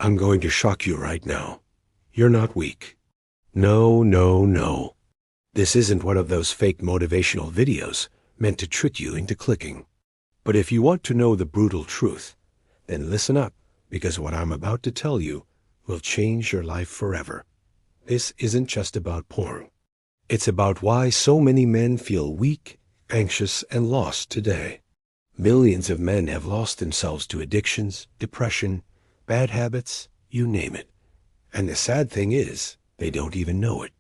I'm going to shock you right now. You're not weak. No, no, no. This isn't one of those fake motivational videos meant to trick you into clicking. But if you want to know the brutal truth, then listen up, because what I'm about to tell you will change your life forever. This isn't just about porn. It's about why so many men feel weak, anxious, and lost today. Millions of men have lost themselves to addictions, depression, bad habits, you name it. And the sad thing is, they don't even know it.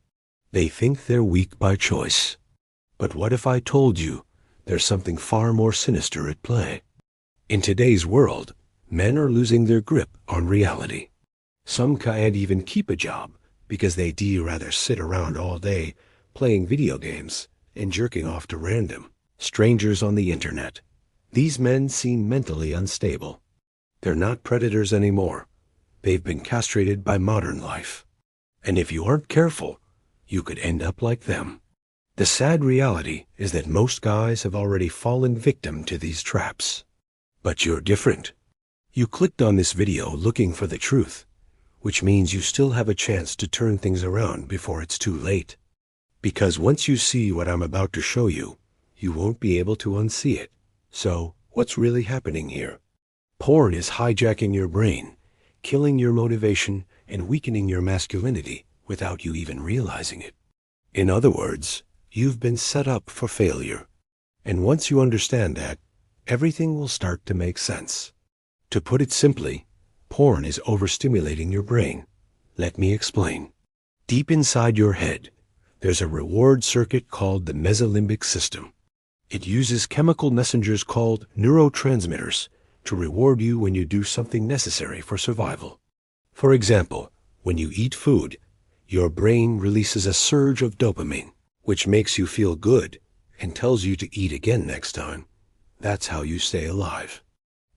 They think they're weak by choice. But what if I told you there's something far more sinister at play? In today's world, men are losing their grip on reality. Some can't even keep a job because they'd rather sit around all day playing video games and jerking off to random strangers on the internet. These men seem mentally unstable. They're not predators anymore. They've been castrated by modern life. And if you aren't careful, you could end up like them. The sad reality is that most guys have already fallen victim to these traps. But you're different. You clicked on this video looking for the truth, which means you still have a chance to turn things around before it's too late. Because once you see what I'm about to show you, you won't be able to unsee it. So, what's really happening here? Porn is hijacking your brain, killing your motivation, and weakening your masculinity without you even realizing it. In other words, you've been set up for failure. And once you understand that, everything will start to make sense. To put it simply, porn is overstimulating your brain. Let me explain. Deep inside your head, there's a reward circuit called the mesolimbic system. It uses chemical messengers called neurotransmitters to reward you when you do something necessary for survival. For example, when you eat food, your brain releases a surge of dopamine, which makes you feel good and tells you to eat again next time. That's how you stay alive.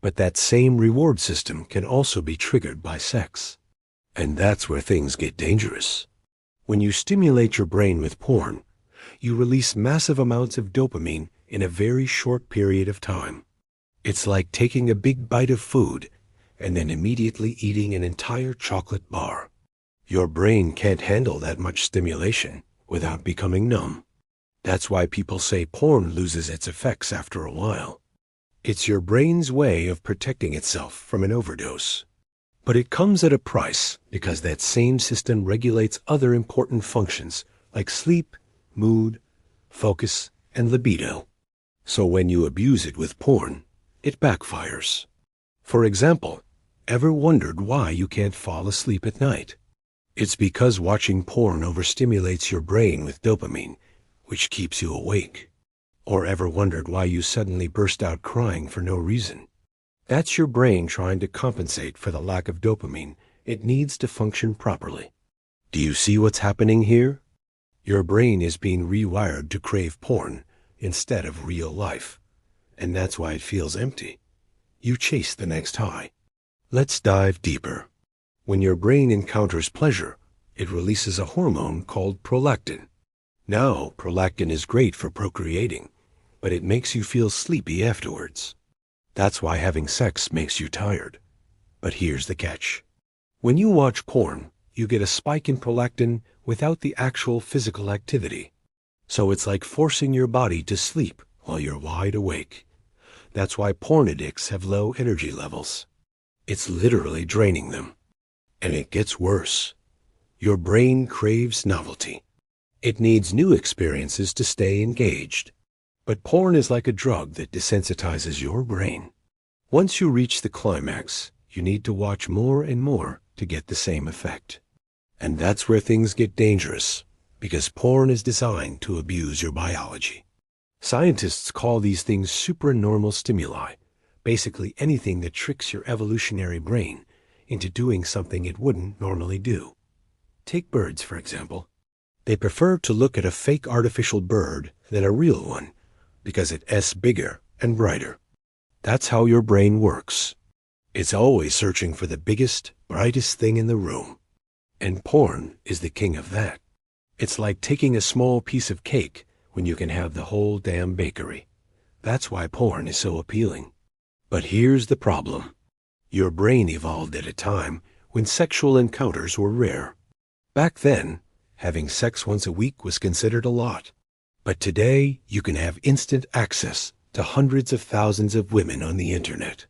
But that same reward system can also be triggered by sex. And that's where things get dangerous. When you stimulate your brain with porn, you release massive amounts of dopamine in a very short period of time. It's like taking a big bite of food and then immediately eating an entire chocolate bar. Your brain can't handle that much stimulation without becoming numb. That's why people say porn loses its effects after a while. It's your brain's way of protecting itself from an overdose. But it comes at a price because that same system regulates other important functions like sleep, mood, focus, and libido. So when you abuse it with porn, it backfires. For example, ever wondered why you can't fall asleep at night? It's because watching porn overstimulates your brain with dopamine, which keeps you awake. Or ever wondered why you suddenly burst out crying for no reason? That's your brain trying to compensate for the lack of dopamine it needs to function properly. Do you see what's happening here? Your brain is being rewired to crave porn instead of real life. And that's why it feels empty. You chase the next high. Let's dive deeper. When your brain encounters pleasure, it releases a hormone called prolactin. Now, prolactin is great for procreating, but it makes you feel sleepy afterwards. That's why having sex makes you tired. But here's the catch. When you watch porn, you get a spike in prolactin without the actual physical activity. So it's like forcing your body to sleep while you're wide awake. That's why porn addicts have low energy levels. It's literally draining them. And it gets worse. Your brain craves novelty. It needs new experiences to stay engaged. But porn is like a drug that desensitizes your brain. Once you reach the climax, you need to watch more and more to get the same effect. And that's where things get dangerous, because porn is designed to abuse your biology. Scientists call these things supranormal stimuli, basically anything that tricks your evolutionary brain into doing something it wouldn't normally do. Take birds, for example. They prefer to look at a fake artificial bird than a real one, because it's bigger and brighter. That's how your brain works. It's always searching for the biggest, brightest thing in the room. And porn is the king of that. It's like taking a small piece of cake when you can have the whole damn bakery. That's why porn is so appealing. But here's the problem. Your brain evolved at a time when sexual encounters were rare. Back then, having sex once a week was considered a lot. But today, you can have instant access to hundreds of thousands of women on the internet.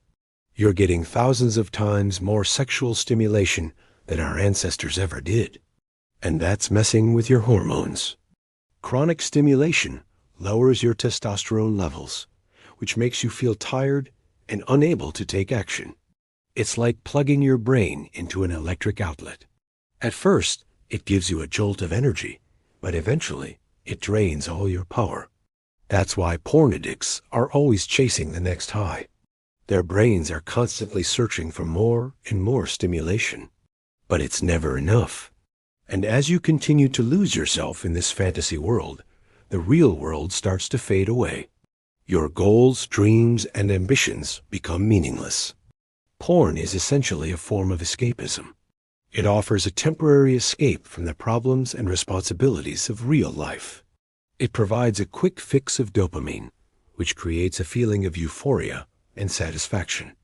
You're getting thousands of times more sexual stimulation than our ancestors ever did. And that's messing with your hormones. Chronic stimulation lowers your testosterone levels, which makes you feel tired and unable to take action. It's like plugging your brain into an electric outlet. At first, it gives you a jolt of energy, but eventually, it drains all your power. That's why porn addicts are always chasing the next high. Their brains are constantly searching for more and more stimulation. But it's never enough. And as you continue to lose yourself in this fantasy world, the real world starts to fade away. Your goals, dreams, and ambitions become meaningless. Porn is essentially a form of escapism. It offers a temporary escape from the problems and responsibilities of real life. It provides a quick fix of dopamine, which creates a feeling of euphoria and satisfaction.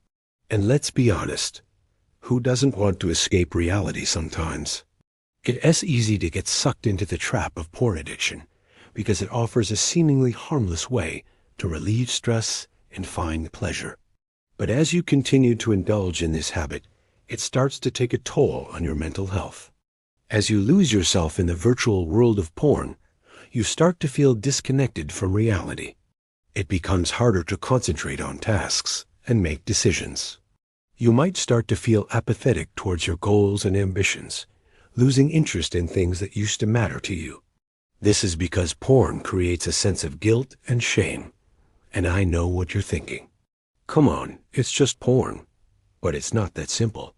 And let's be honest, who doesn't want to escape reality sometimes? It's easy to get sucked into the trap of porn addiction because it offers a seemingly harmless way to relieve stress and find pleasure. But as you continue to indulge in this habit, it starts to take a toll on your mental health. As you lose yourself in the virtual world of porn, you start to feel disconnected from reality. It becomes harder to concentrate on tasks and make decisions. You might start to feel apathetic towards your goals and ambitions, losing interest in things that used to matter to you. This is because porn creates a sense of guilt and shame. And I know what you're thinking. Come on, it's just porn. But it's not that simple.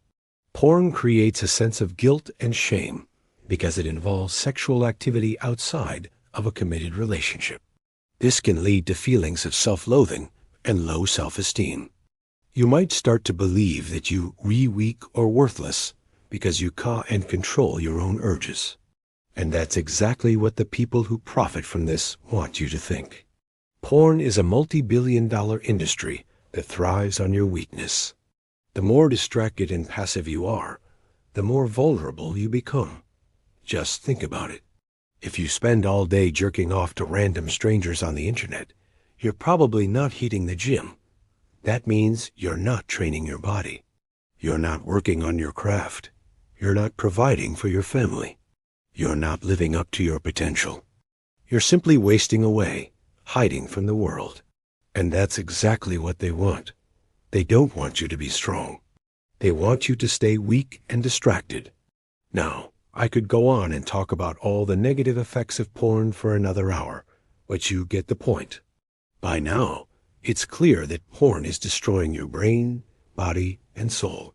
Porn creates a sense of guilt and shame because it involves sexual activity outside of a committed relationship. This can lead to feelings of self-loathing and low self-esteem. You might start to believe that you're weak or worthless because you can't control your own urges. And that's exactly what the people who profit from this want you to think. Porn is a multi-billion-dollar industry that thrives on your weakness. The more distracted and passive you are, the more vulnerable you become. Just think about it. If you spend all day jerking off to random strangers on the internet, you're probably not hitting the gym. That means you're not training your body. You're not working on your craft. You're not providing for your family. You're not living up to your potential. You're simply wasting away, hiding from the world. And that's exactly what they want. They don't want you to be strong. They want you to stay weak and distracted. Now, I could go on and talk about all the negative effects of porn for another hour, but you get the point. By now, it's clear that porn is destroying your brain, body, and soul.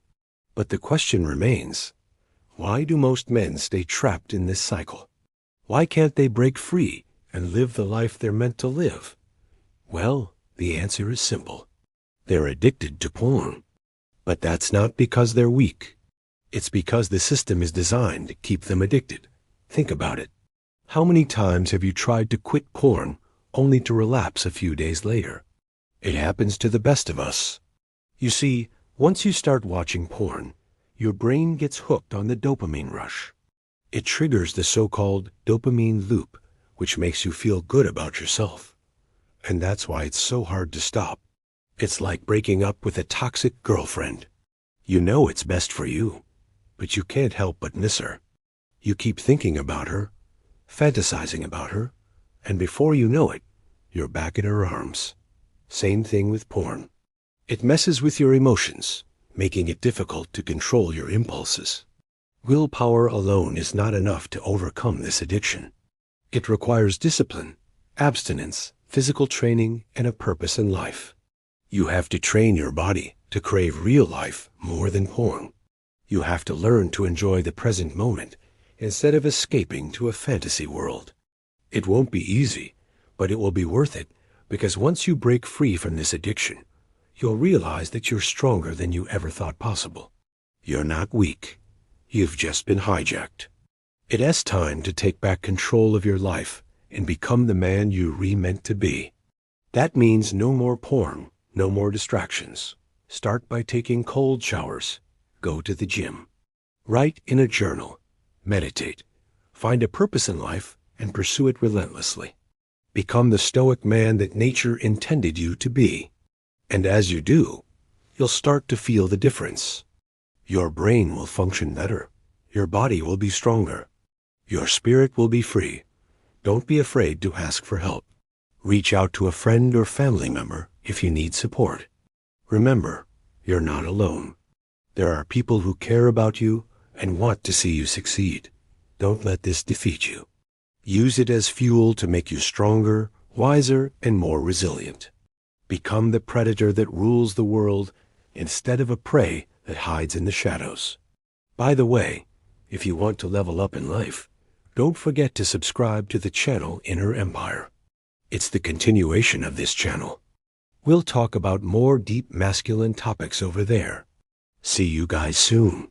But the question remains, why do most men stay trapped in this cycle? Why can't they break free and live the life they're meant to live? Well, the answer is simple. They're addicted to porn. But that's not because they're weak. It's because the system is designed to keep them addicted. Think about it. How many times have you tried to quit porn only to relapse a few days later? It happens to the best of us. You see, once you start watching porn, your brain gets hooked on the dopamine rush. It triggers the so-called dopamine loop, which makes you feel good about yourself. And that's why it's so hard to stop. It's like breaking up with a toxic girlfriend. You know it's best for you, but you can't help but miss her. You keep thinking about her, fantasizing about her, and before you know it, you're back in her arms. Same thing with porn. It messes with your emotions, making it difficult to control your impulses. Willpower alone is not enough to overcome this addiction. It requires discipline, abstinence, physical training, and a purpose in life. You have to train your body to crave real life more than porn. You have to learn to enjoy the present moment instead of escaping to a fantasy world. It won't be easy, but it will be worth it because once you break free from this addiction, you'll realize that you're stronger than you ever thought possible. You're not weak. You've just been hijacked. It's time to take back control of your life and become the man you meant to be. That means no more porn, no more distractions. Start by taking cold showers. Go to the gym. Write in a journal, meditate, find a purpose in life, and pursue it relentlessly. Become the stoic man that nature intended you to be. And as you do, you'll start to feel the difference. Your brain will function better. Your body will be stronger. Your spirit will be free. Don't be afraid to ask for help. Reach out to a friend or family member if you need support. Remember, you're not alone. There are people who care about you and want to see you succeed. Don't let this defeat you. Use it as fuel to make you stronger, wiser, and more resilient. Become the predator that rules the world instead of a prey that hides in the shadows. By the way, if you want to level up in life, don't forget to subscribe to the channel Inner Empire. It's the continuation of this channel. We'll talk about more deep masculine topics over there. See you guys soon.